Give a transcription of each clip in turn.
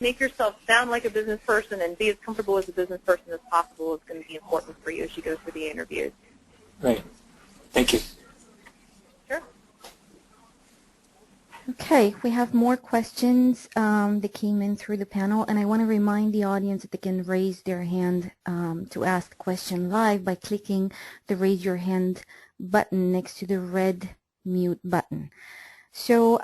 make yourself sound like a business person and be as comfortable as a business person as possible is going to be important for you as you go through the interviews. Great. Thank you. Sure. Okay, we have more questions that came in through the panel, and I want to remind the audience that they can raise their hand to ask the question live by clicking the raise your hand button next to the red mute button. So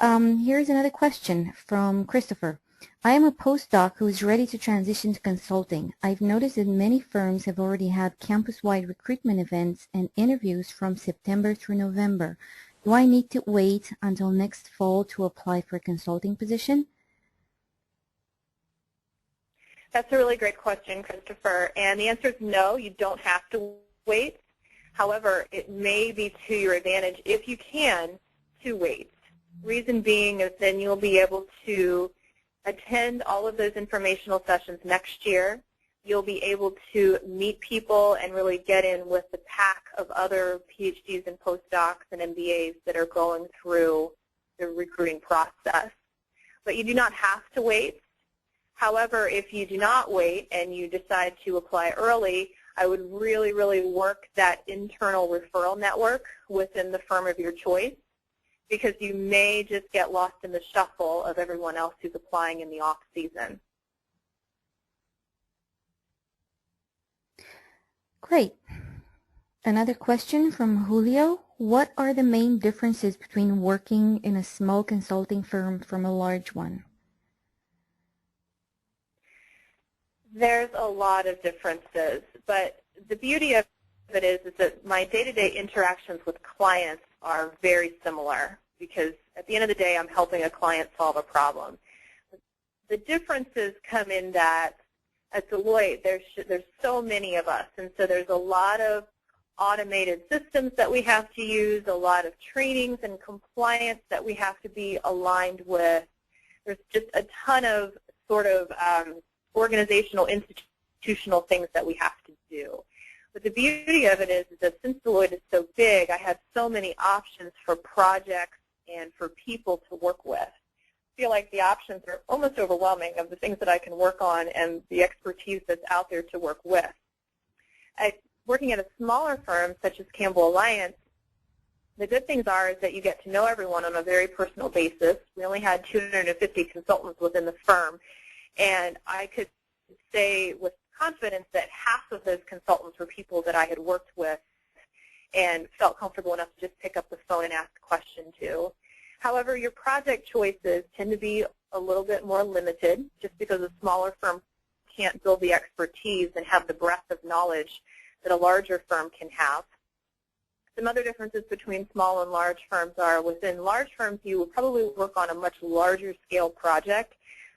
here's another question from Christopher. I am a postdoc who is ready to transition to consulting. I've noticed that many firms have already had campus-wide recruitment events and interviews from September through November. Do I need to wait until next fall to apply for a consulting position? That's a really great question, Christopher. And the answer is no, you don't have to wait. However, it may be to your advantage, if you can, to wait. Reason being is then you'll be able to attend all of those informational sessions next year. You'll be able to meet people and really get in with the pack of other PhDs and postdocs and MBAs that are going through the recruiting process. But you do not have to wait. However, if you do not wait and you decide to apply early, I would really, really work that internal referral network within the firm of your choice, because you may just get lost in the shuffle of everyone else who's applying in the off season. Great. Another question from Julio. What are the main differences between working in a small consulting firm from a large one? There's a lot of differences, but the beauty of it is that my day-to-day interactions with clients are very similar, because at the end of the day, I'm helping a client solve a problem. The differences come in that at Deloitte, there's so many of us, and so there's a lot of automated systems that we have to use, a lot of trainings and compliance that we have to be aligned with. There's just a ton of sort of organizational, institutional things that we have to do. But the beauty of it is that since Deloitte is so big, I have so many options for projects and for people to work with. I feel like the options are almost overwhelming of the things that I can work on and the expertise that's out there to work with. Working at a smaller firm such as Campbell Alliance, the good things are is that you get to know everyone on a very personal basis. We only had 250 consultants within the firm, and I could say with confidence that half of those consultants were people that I had worked with and felt comfortable enough to just pick up the phone and ask a question to. However, your project choices tend to be a little bit more limited, just because a smaller firm can't build the expertise and have the breadth of knowledge that a larger firm can have. Some other differences between small and large firms are within large firms you will probably work on a much larger scale project,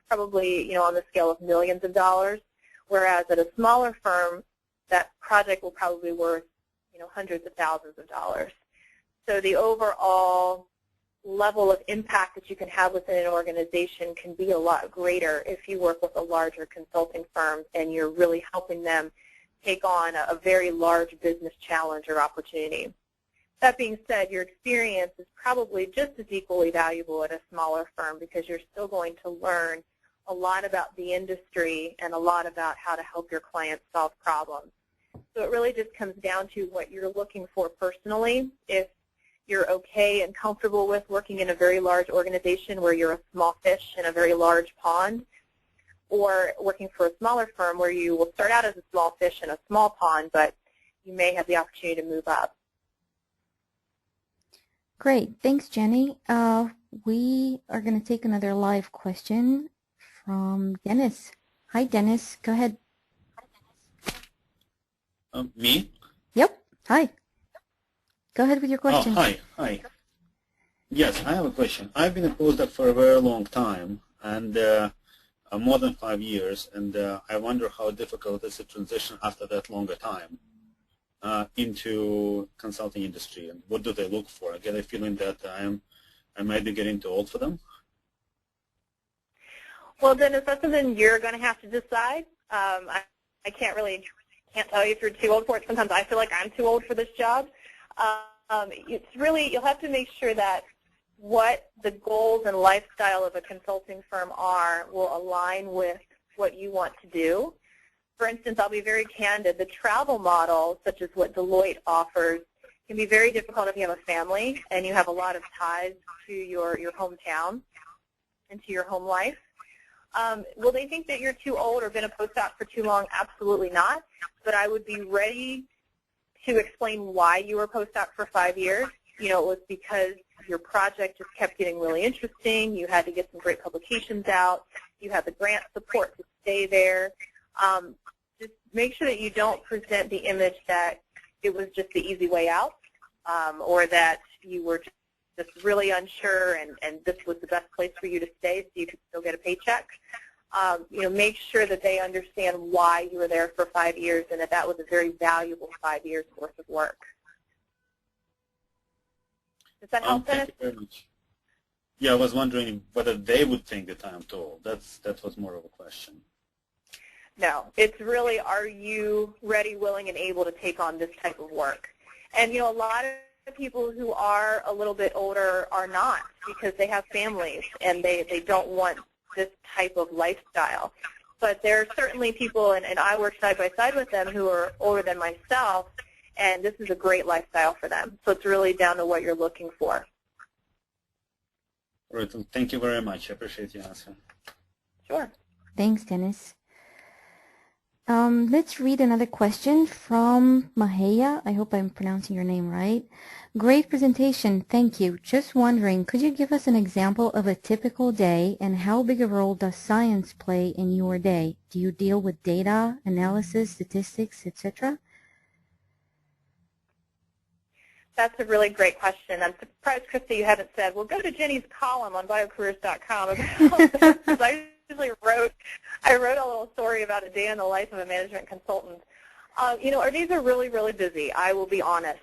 probably on the scale of millions of dollars, whereas at a smaller firm that project will probably be worth hundreds of thousands of dollars. So the overall level of impact that you can have within an organization can be a lot greater if you work with a larger consulting firm and you're really helping them take on a very large business challenge or opportunity. That being said, your experience is probably just as equally valuable at a smaller firm, because you're still going to learn a lot about the industry and a lot about how to help your clients solve problems. So it really just comes down to what you're looking for personally. If you're okay and comfortable with working in a very large organization where you're a small fish in a very large pond, or working for a smaller firm where you will start out as a small fish in a small pond, but you may have the opportunity to move up. Great. Thanks, Jenny. We are going to take another live question from Dennis. Hi, Dennis. Go ahead. Me? Yep. Hi. Go ahead with your question. Oh, hi. Yes, I have a question. I've been a postdoc for a very long time, and more than 5 years, and I wonder how difficult is the transition after that longer time into consulting industry, and what do they look for? I get a feeling that I might be getting too old for them. Well, Dennis, that's something you're going to have to decide. I can't tell you if you're too old for it. Sometimes I feel like I'm too old for this job. It's really, you'll have to make sure that what the goals and lifestyle of a consulting firm are will align with what you want to do. For instance, I'll be very candid. The travel model, such as what Deloitte offers, can be very difficult if you have a family and you have a lot of ties to your hometown and to your home life. Will they think that you're too old or been a postdoc for too long? Absolutely not. But I would be ready to explain why you were a postdoc for 5 years. You know, it was because your project just kept getting really interesting. You had to get some great publications out. You had the grant support to stay there. Just make sure that you don't present the image that it was just the easy way out, or that you were just really unsure and this was the best place for you to stay so you could still get a paycheck. You know, make sure that they understand why you were there for 5 years and that that was a very valuable 5 years worth of work. Does that help, Dennis? Thank you very much. Yeah, I was wondering whether they would think that I'm too old. That was more of a question. No, it's really, are you ready, willing, and able to take on this type of work? And, you know, a lot of people who are a little bit older are not, because they have families and they don't want this type of lifestyle. But there are certainly people, and I work side by side with them, who are older than myself, and this is a great lifestyle for them. So it's really down to what you're looking for. All right, well, thank you very much. I appreciate your answer. Sure. Thanks, Dennis. Let's read another question from Mahaya. I hope I'm pronouncing your name right. Great presentation. Thank you. Just wondering, could you give us an example of a typical day and how big a role does science play in your day? Do you deal with data, analysis, statistics, etc.? That's a really great question. I'm surprised, Krista, you haven't said, well, go to Jenny's column on biocareers.com about this. I wrote a little story about a day in the life of a management consultant. You know, our days are really, really busy, I will be honest.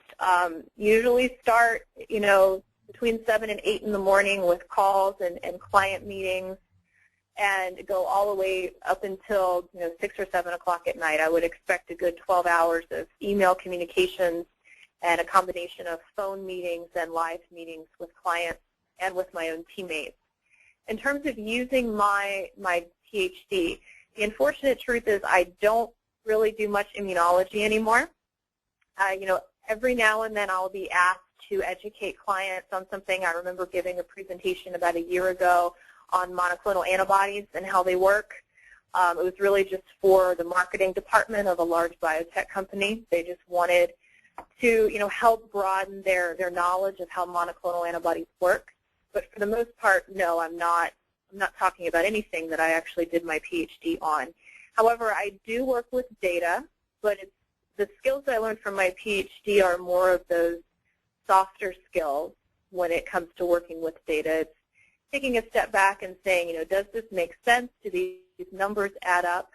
Usually start, you know, between 7 and 8 in the morning with calls and client meetings, and go all the way up until, you know, 6 or 7 o'clock at night. I would expect a good 12 hours of email communications and a combination of phone meetings and live meetings with clients and with my own teammates. In terms of using my PhD, the unfortunate truth is I don't really do much immunology anymore. You know, every now and then I'll be asked to educate clients on something. I remember giving a presentation about a year ago on monoclonal antibodies and how they work. It was really just for the marketing department of a large biotech company. They just wanted to, you know, help broaden their knowledge of how monoclonal antibodies work. But for the most part, no, I'm not talking about anything that I actually did my PhD on. However, I do work with data, but the skills that I learned from my PhD are more of those softer skills when it comes to working with data. It's taking a step back and saying, you know, does this make sense? Do these numbers add up?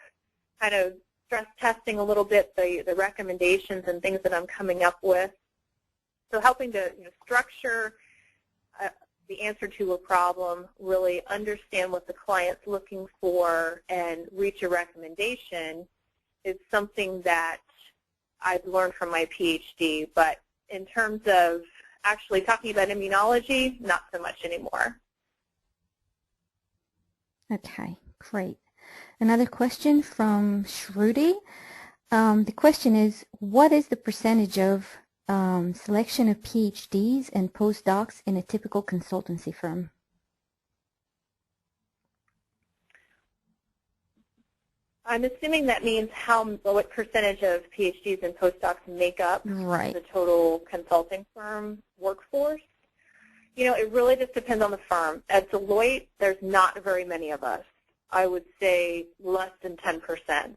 Kind of stress testing a little bit the recommendations and things that I'm coming up with. So helping to, you know, structure the answer to a problem, really understand what the client's looking for, and reach a recommendation is something that I've learned from my PhD. But in terms of actually talking about immunology, not so much anymore. Okay, great. Another question from Shruti. The question is, what is the percentage of selection of PhDs and postdocs in a typical consultancy firm? I'm assuming that means what percentage of PhDs and postdocs make up the total consulting firm workforce. You know, it really just depends on the firm. At Deloitte, there's not very many of us. I would say less than 10%.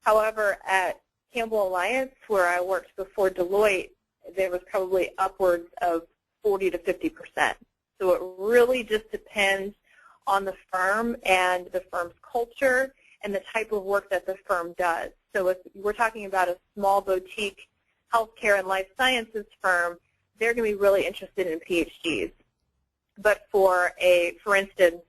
However, at Campbell Alliance, where I worked before Deloitte, there was probably upwards of 40 to 50%. So it really just depends on the firm and the firm's culture and the type of work that the firm does. So if we're talking about a small boutique healthcare and life sciences firm, they're going to be really interested in PhDs. But for instance,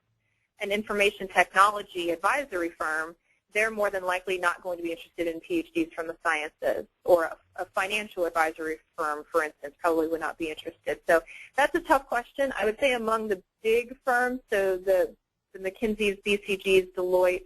an information technology advisory firm, they're more than likely not going to be interested in PhDs from the sciences, or a financial advisory firm, for instance, probably would not be interested. So that's a tough question. I would say among the big firms, so the McKinseys, BCGs, Deloitte,